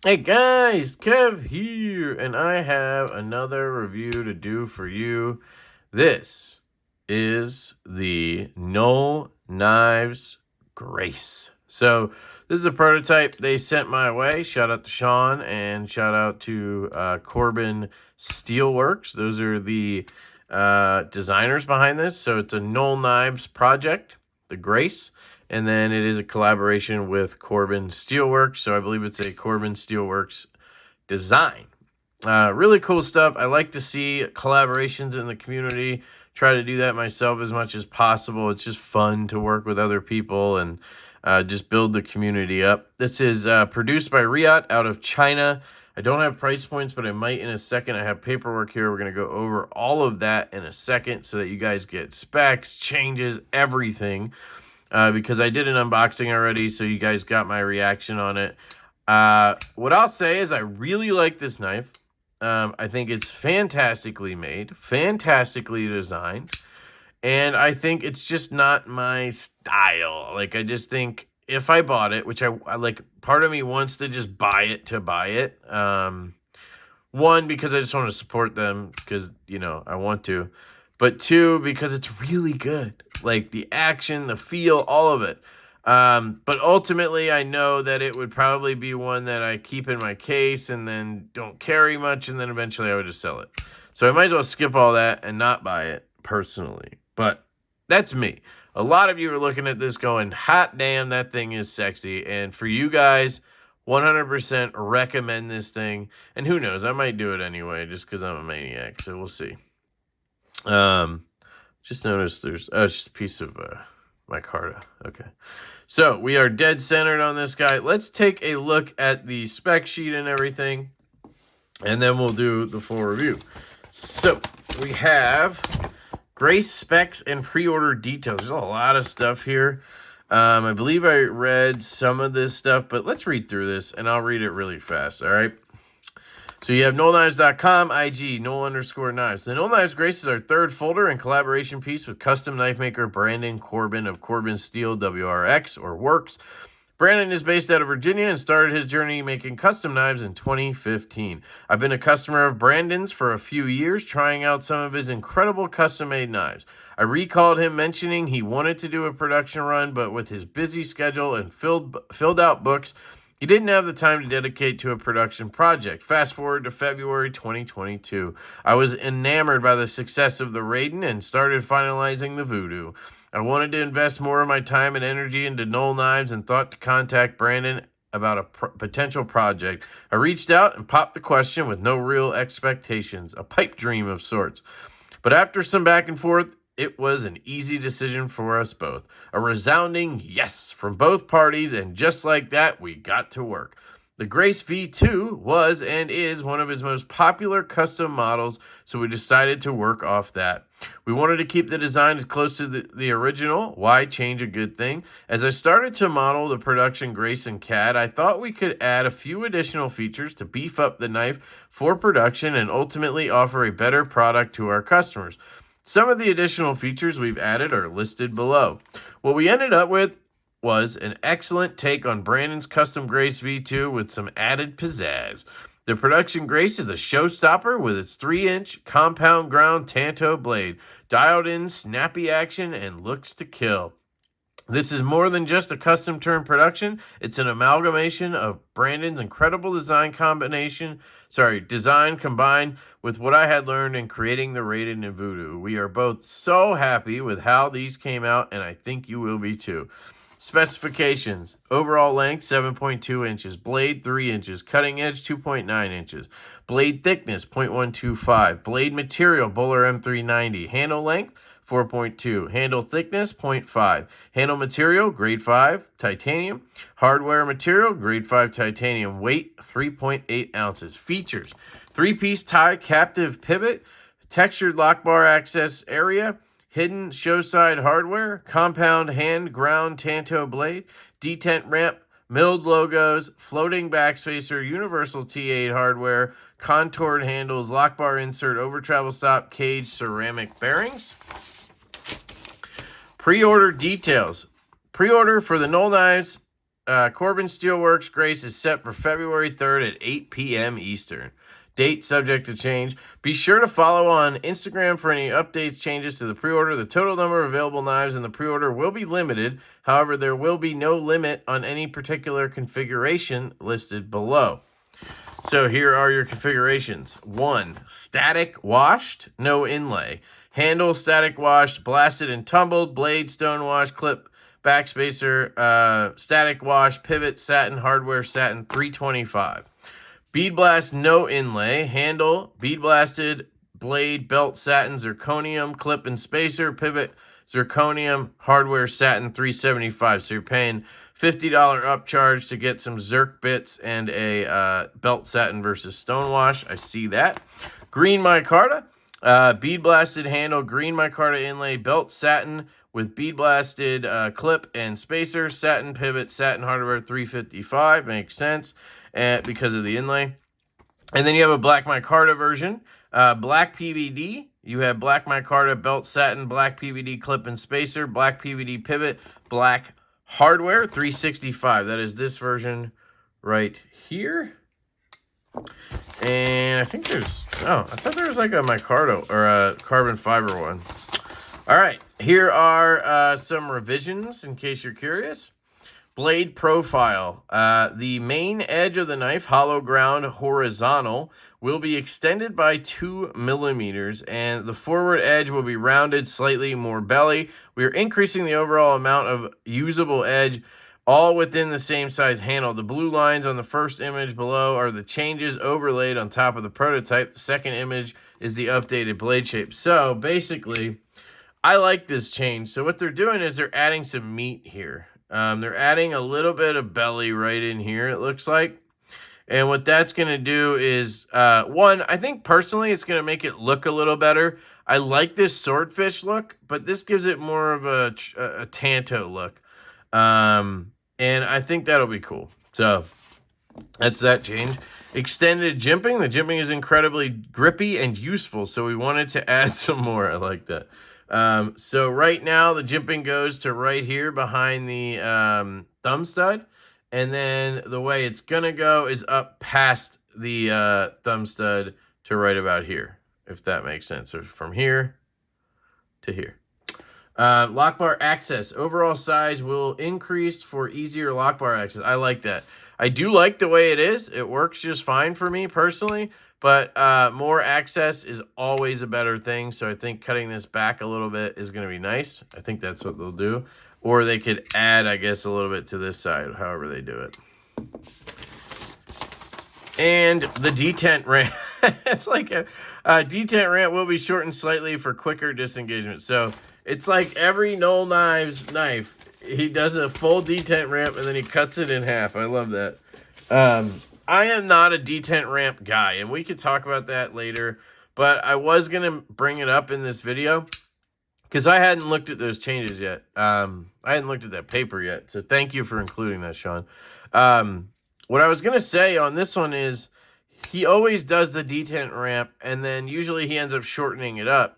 Hey guys, Kev here, and I have another review to do for you. This is the Null Knives Grace. So this is a prototype they sent my way. Shout out to Sean and shout out to Corbin Steelworks. Those are the designers behind this. So it's a Null Knives project, the Grace. And then it is a collaboration with Corbin Steelworks. So I believe it's a Corbin Steelworks design. Really cool stuff. I like to see collaborations in the community. Try to do that myself as much as possible. It's just fun to work with other people and just build the community up. This is produced by Riot out of China. I don't have price points, but I might in a second. I have paperwork here. We're going to go over all of that in a second so that you guys get specs, changes, everything. Because I did an unboxing already, so you guys got my reaction on it. What I'll say is I really like this knife. I think it's fantastically made, fantastically designed, and I think it's just not my style. Like, I just think if I bought it, which I like, part of me wants to just buy it. One, because I just want to support them, because, you know, I want to. But two, because it's really good. Like, the action, the feel, all of it. But ultimately, I know that it would probably be one that I keep in my case and then don't carry much, and then eventually I would just sell it. So I might as well skip all that and not buy it, personally. But that's me. A lot of you are looking at this going, hot damn, that thing is sexy. And for you guys, 100% recommend this thing. And who knows, I might do it anyway, just because I'm a maniac. So we'll see. Just noticed there's it's just a piece of micarta. Okay, so we are dead centered on this guy. Let's take a look at the spec sheet and everything, and then we'll do the full review. So we have Grace specs and pre-order details. There's a lot of stuff here. I believe I read some of this stuff, but let's read through this, and I'll read it really fast. All right. So you have nullknives.com, IG, null_knives. The Null Knives Grace is our third folder and collaboration piece with custom knife maker Brandon Corbin of Corbin Steel WRX or Works. Brandon is based out of Virginia and started his journey making custom knives in 2015. I've been a customer of Brandon's for a few years, trying out some of his incredible custom-made knives. I recalled him mentioning he wanted to do a production run, but with his busy schedule and filled out books, he didn't have the time to dedicate to a production project. Fast forward to February 2022. I was enamored by the success of the Raiden and started finalizing the Voodoo. I wanted to invest more of my time and energy into Null Knives and thought to contact Brandon about a potential project. I reached out and popped the question with no real expectations, a pipe dream of sorts. But after some back and forth, it was an easy decision for us both. A resounding yes from both parties, and just like that, we got to work. The Grace V2 was and is one of his most popular custom models, so we decided to work off that. We wanted to keep the design as close to the original. Why change a good thing? As I started to model the production Grace in CAD, I thought we could add a few additional features to beef up the knife for production and ultimately offer a better product to our customers. Some of the additional features we've added are listed below. What we ended up with was an excellent take on Brandon's custom Grace V2 with some added pizzazz. The production Grace is a showstopper with its 3-inch compound ground Tanto blade, dialed in snappy action and looks to kill. This is more than just a custom turn production. It's an amalgamation of Brandon's incredible design combined with what I had learned in creating the Raiden and Voodoo. We are both so happy with how these came out, and I think you will be too. Specifications: overall length 7.2 inches, blade 3 inches, cutting edge 2.9 inches, blade thickness 0.125, blade material Bowler M390, handle length 4.2, handle thickness 0.5, handle material grade 5 titanium, hardware material grade 5 titanium, weight 3.8 ounces. Features: 3-piece tie captive pivot, textured lock bar access area, hidden show side hardware, compound hand ground Tanto blade, detent ramp, milled logos, floating backspacer, universal T8 hardware, contoured handles, lock bar insert, over travel stop, cage, ceramic bearings. Pre-order details. Pre-order for the Null Knives Corbin Steelworks Grace is set for February 3rd at 8 p.m. Eastern. Date subject to change. Be sure to follow on Instagram for any updates, changes to the pre-order. The total number of available knives in the pre-order will be limited. However, there will be no limit on any particular configuration listed below. So here are your configurations. 1, static washed, no inlay. Handle static washed, blasted and tumbled, blade stone washed, clip backspacer, static wash, pivot, satin, hardware, satin, $325. Bead blast, no inlay. Handle, bead blasted, blade, belt, satin, zirconium, clip and spacer, pivot, zirconium, hardware, satin, $375. So you're paying $50 upcharge to get some Zirc bits and a belt satin versus stonewash. I see that. Green micarta, bead blasted handle, green micarta inlay, belt satin with bead blasted clip and spacer, satin pivot, satin hardware, $355. Makes sense because of the inlay. And then you have a black micarta version, black PVD. You have black micarta, belt satin, black PVD clip and spacer, black PVD pivot, black hardware, $365. That is this version right here. And I think there's, oh, I thought there was like a micarta or a carbon fiber one. All right, here are some revisions in case you're curious. Blade profile. The main edge of the knife, hollow ground horizontal, will be extended by 2 millimeters, and the forward edge will be rounded, slightly more belly. We are increasing the overall amount of usable edge, all within the same size handle. The blue lines on the first image below are the changes overlaid on top of the prototype. The second image is the updated blade shape. So basically, I like this change. So what they're doing is they're adding some meat here. They're adding a little bit of belly right in here, it looks like. And what that's going to do is, one, I think personally it's going to make it look a little better. I like this swordfish look, but this gives it more of a Tanto look. And I think that'll be cool. So that's that change. Extended jimping. The jimping is incredibly grippy and useful, so we wanted to add some more. I like that. So right now the jimping goes to right here behind the thumb stud. And then the way it's going to go is up past the thumb stud to right about here, if that makes sense. So from here to here. Lock bar access. Overall size will increase for easier lock bar access. I like that. I do like the way it is. It works just fine for me personally. But more access is always a better thing. So I think cutting this back a little bit is going to be nice. I think that's what they'll do. Or they could add, I guess, a little bit to this side, however they do it. And the detent ramp. It's like a detent ramp will be shortened slightly for quicker disengagement. So it's like every Null Knives knife, he does a full detent ramp and then he cuts it in half. I love that. I am not a detent ramp guy, and we could talk about that later. But I was going to bring it up in this video because I hadn't looked at those changes yet. I hadn't looked at that paper yet, so thank you for including that, Sean. What I was going to say on this one is he always does the detent ramp, and then usually he ends up shortening it up.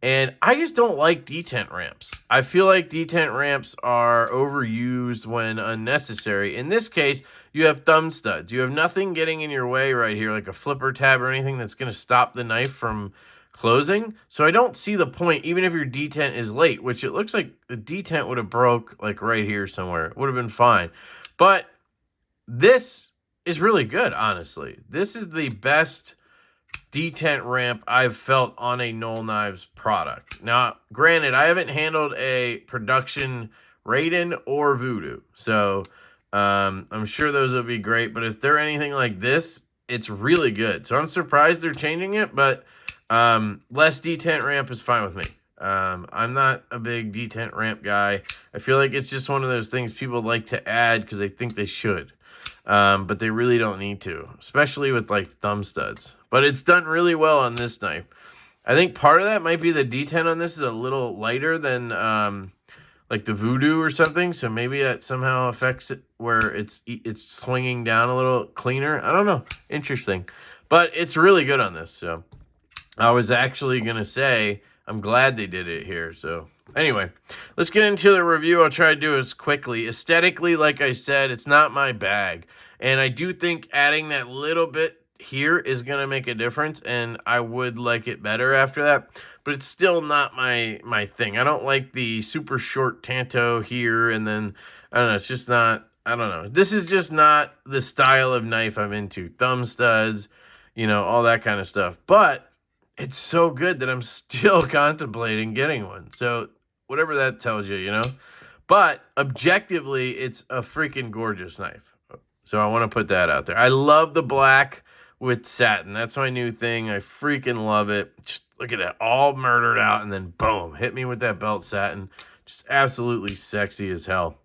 And I just don't like detent ramps. I feel like detent ramps are overused when unnecessary. In this case, you have thumb studs. You have nothing getting in your way right here, like a flipper tab or anything that's going to stop the knife from closing. So I don't see the point, even if your detent is late, which it looks like the detent would have broke like right here somewhere. It would have been fine. But this is really good, honestly. This is the best detent ramp I've felt on a Null Knives product. Now, granted, I haven't handled a production Raiden or Voodoo, so I'm sure those will be great. But if they're anything like this, it's really good. So I'm surprised they're changing it, but less detent ramp is fine with me. I'm not a big detent ramp guy. I feel like it's just one of those things people like to add because they think they should. But they really don't need to, especially with like thumb studs. But it's done really well on this knife. I think part of that might be the detent on this is a little lighter than like the Voodoo or something. So maybe that somehow affects it where it's swinging down a little cleaner. I don't know. Interesting. But it's really good on this. So I was actually going to say I'm glad they did it here. So anyway, let's get into the review. I'll try to do it quickly. Aesthetically, like I said, it's not my bag. And I do think adding that little bit here is going to make a difference, and I would like it better after that. But it's still not my thing. I don't like the super short tanto here, and then, I don't know, it's just not, I don't know. This is just not the style of knife I'm into. Thumb studs, you know, all that kind of stuff. But it's so good that I'm still contemplating getting one. So whatever that tells you, you know. But objectively, it's a freaking gorgeous knife. So I want to put that out there. I love the black with satin. That's my new thing. I freaking love it. Just look at it, all murdered out, and then boom, hit me with that belt satin. Just absolutely sexy as hell.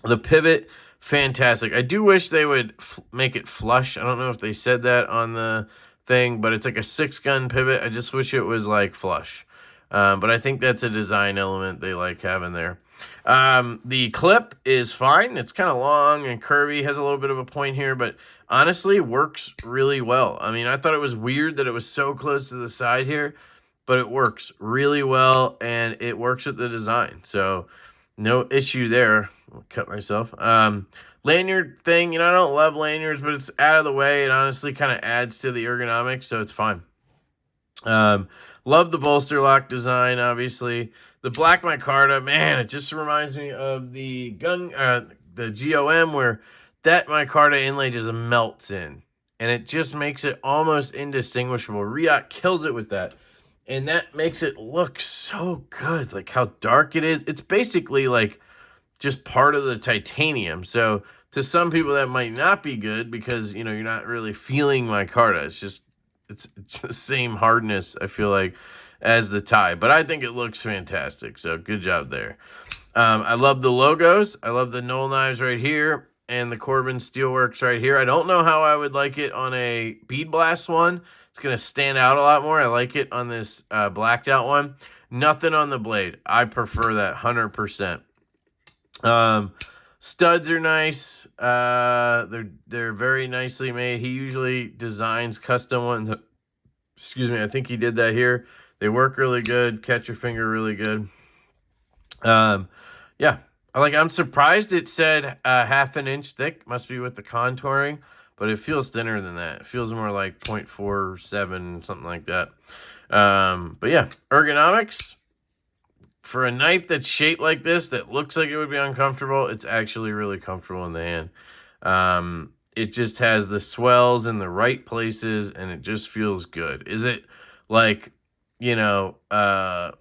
The pivot, fantastic. I do wish they would make it flush. I don't know if they said that on the thing, but it's like a 6-gun pivot. I just wish it was like flush. But I think that's a design element they like having there. The clip is fine. It's kind of long and curvy, has a little bit of a point here, but honestly works really well. I mean, I thought it was weird that it was so close to the side here, but it works really well, and it works with the design. So no issue there. I'll cut myself. Lanyard thing, you know, I don't love lanyards, but it's out of the way. It honestly kind of adds to the ergonomics, so it's fine. Love the bolster lock design, obviously. The black micarta, man, it just reminds me of the the GOM, where that micarta inlay just melts in, and it just makes it almost indistinguishable. Riot kills it with that, and that makes it look so good. Like how dark it is. It's basically like just part of the titanium. So to some people that might not be good, because, you know, you're not really feeling micarta. It's the same hardness, I feel like, as the tie. But I think it looks fantastic. So good job there. I love the logos. I love the Null knives right here and the Corbin Steelworks right here. I don't know how I would like it on a bead blast one. It's going to stand out a lot more. I like it on this blacked out one. Nothing on the blade. I prefer that 100%. Studs are nice. They're very nicely made. He usually designs custom ones. Excuse me. I think he did that here. They work really good. Catch your finger really good. Yeah. I'm surprised it said 1/2 inch thick. Must be with the contouring, but it feels thinner than that. It feels more like 0.47, something like that. But yeah, ergonomics. For a knife that's shaped like this, that looks like it would be uncomfortable, it's actually really comfortable in the hand. It just has the swells in the right places, and it just feels good. Is it like, Liang Ma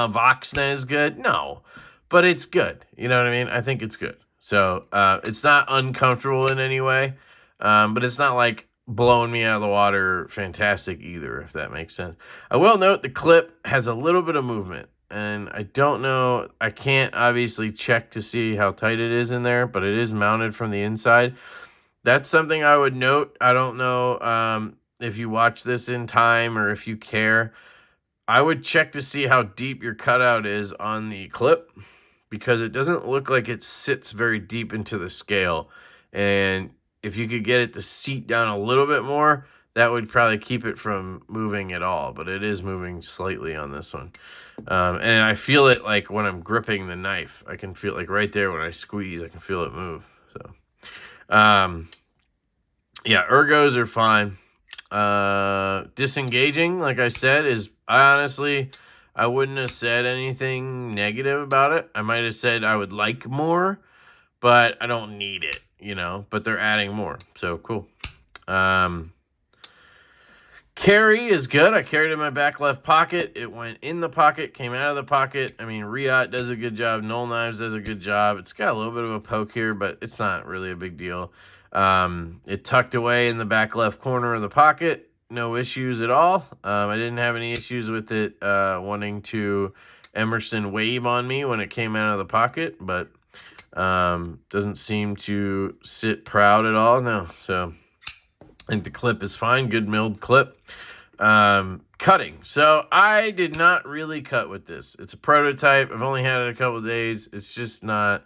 Voxna is good? No, but it's good. You know what I mean? I think it's good. So it's not uncomfortable in any way, but it's not like blowing me out of the water fantastic either, if that makes sense. I will note the clip has a little bit of movement, and I don't know, I can't obviously check to see how tight it is in there, but it is mounted from the inside. That's something I would note. I don't know if you watch this in time or if you care. I would check to see how deep your cutout is on the clip, because it doesn't look like it sits very deep into the scale, and if you could get it to seat down a little bit more, that would probably keep it from moving at all. But it is moving slightly on this one. And I feel it like when I'm gripping the knife. I can feel it like right there when I squeeze. I can feel it move. So, yeah, ergos are fine. Disengaging, like I said, I wouldn't have said anything negative about it. I might have said I would like more, but I don't need it. But they're adding more. So cool. Carry is good. I carried it in my back left pocket. It went in the pocket, came out of the pocket. I mean, Riot does a good job. Null Knives does a good job. It's got a little bit of a poke here, but it's not really a big deal. It tucked away in the back left corner of the pocket. No issues at all. I didn't have any issues with it wanting to Emerson wave on me when it came out of the pocket, but doesn't seem to sit proud at all. No, so I think the clip is fine. Good milled clip. Cutting. So I did not really cut with this. It's a prototype. I've only had it a couple of days. It's just not,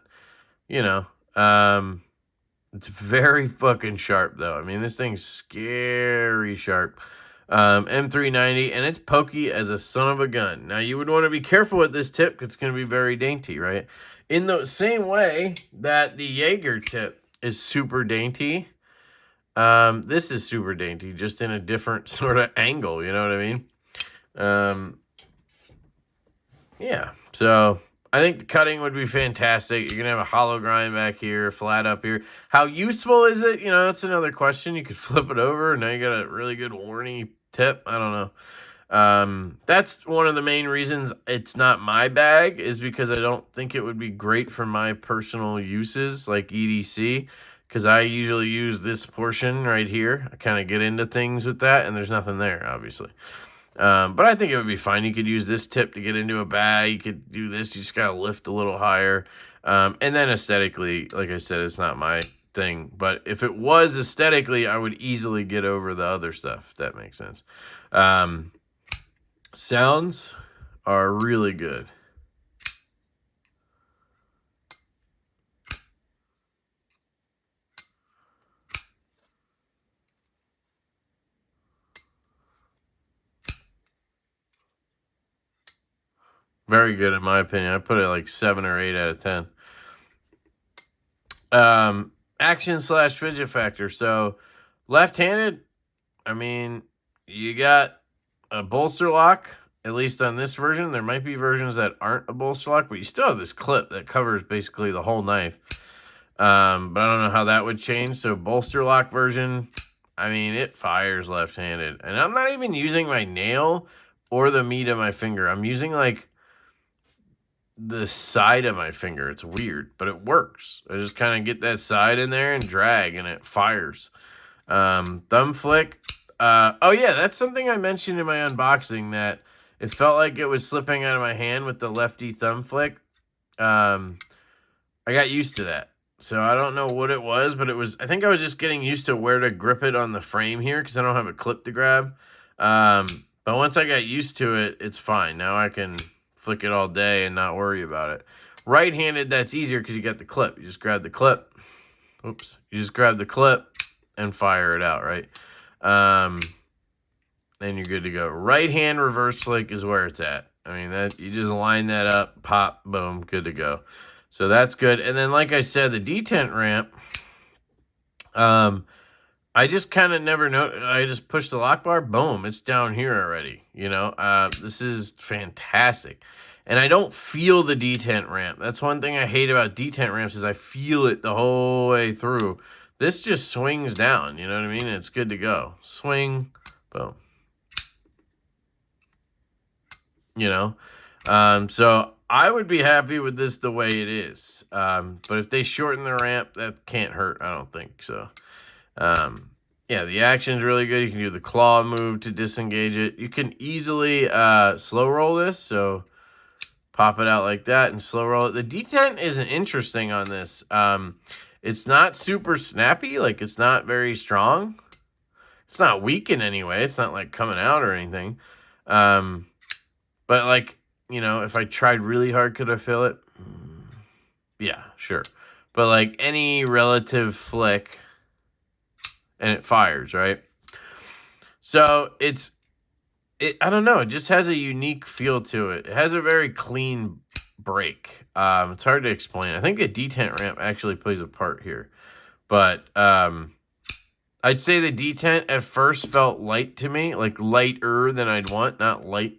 it's very fucking sharp though. I mean, this thing's scary sharp. M390, and it's pokey as a son of a gun. Now, you would want to be careful with this tip because it's going to be very dainty, right? In the same way that the Jaeger tip is super dainty, this is super dainty, just in a different sort of angle, you know what I mean? Yeah, so I think the cutting would be fantastic. You're going to have a hollow grind back here, flat up here. How useful is it? You know, that's another question. You could flip it over, and now you got a really good warny tip. I don't know. That's one of the main reasons it's not my bag, is because I don't think it would be great for my personal uses like EDC, because I usually use this portion right here. I kind of get into things with that, and there's nothing there, obviously. But I think it would be fine. You could use this tip to get into a bag. You could do this. You just got to lift a little higher. And then aesthetically, like I said, it's not my thing. But if it was aesthetically, I would easily get over the other stuff, if that makes sense. Sounds are really good. Very good, in my opinion. I put it like 7 or 8 out of 10. Action / fidget factor. So, left-handed, I mean, you got a bolster lock, at least on this version. There might be versions that aren't a bolster lock, but you still have this clip that covers basically the whole knife. But I don't know how that would change. So, bolster lock version, I mean, it fires left-handed. And I'm not even using my nail or the meat of my finger. I'm using, like, the side of my finger. It's weird, but it works. I just kind of get that side in there and drag, and it fires. Thumb flick. Oh yeah, that's something I mentioned in my unboxing, that it felt like it was slipping out of my hand with the lefty thumb flick. I got used to that. So I don't know what it was, but I think I was just getting used to where to grip it on the frame here, because I don't have a clip to grab. But once I got used to it, it's fine. Now I can flick it all day and not worry about it. Right-handed, that's easier because you got the clip. You just grab the clip. Oops. You just grab the clip and fire it out, right? And you're good to go. Right hand reverse flick is where it's at. I mean, that you just line that up, pop, boom, good to go. So that's good. And then, like I said, the detent ramp, I just kind of never know. I just push the lock bar, boom, it's down here already. You know, this is fantastic. And I don't feel the detent ramp. That's one thing I hate about detent ramps, is I feel it the whole way through. This just swings down, you know what I mean? It's good to go. Swing, boom. You know? So I would be happy with this the way it is. But if they shorten the ramp, that can't hurt, I don't think. So, yeah, the action's really good. You can do the claw move to disengage it. You can easily slow roll this, so pop it out like that and slow roll it. The detent isn't interesting on this. It's not super snappy. Like, it's not very strong. It's not weak in any way. It's not, like, coming out or anything. But, like, you know, if I tried really hard, could I feel it? Yeah, sure. But, like, any relative flick, and it fires, right? So I don't know. It just has a unique feel to it. It has a very clean break. It's hard to explain. I think the detent ramp actually plays a part here. But I'd say the detent at first felt light to me, like lighter than I'd want, not light.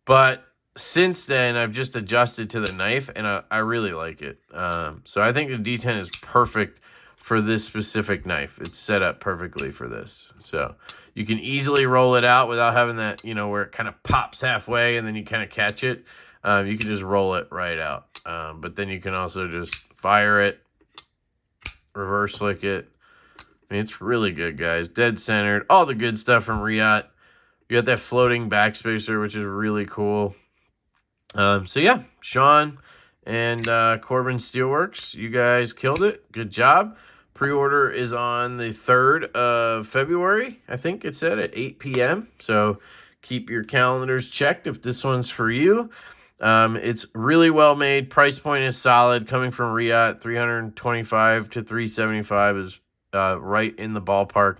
But since then, I've just adjusted to the knife, and I really like it. So I think the detent is perfect for this specific knife. It's set up perfectly for this. So you can easily roll it out without having that, you know, where it kind of pops halfway and then you kind of catch it. You can just roll it right out. But then you can also just fire it, reverse flick it. I mean, it's really good, guys. Dead centered. All the good stuff from Riot. You got that floating backspacer, which is really cool. So yeah, Sean and Corbin Steelworks, you guys killed it. Good job. Pre-order is on the 3rd of February, I think it said, at 8 p.m. So keep your calendars checked if this one's for you. It's really well made. Price point is solid. Coming from Riot, $325 to $375 is right in the ballpark.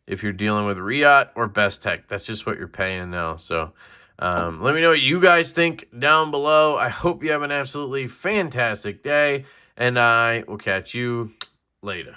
if you're dealing with Riot or Best Tech. That's just what you're paying now. So let me know what you guys think down below. I hope you have an absolutely fantastic day, and I will catch you later.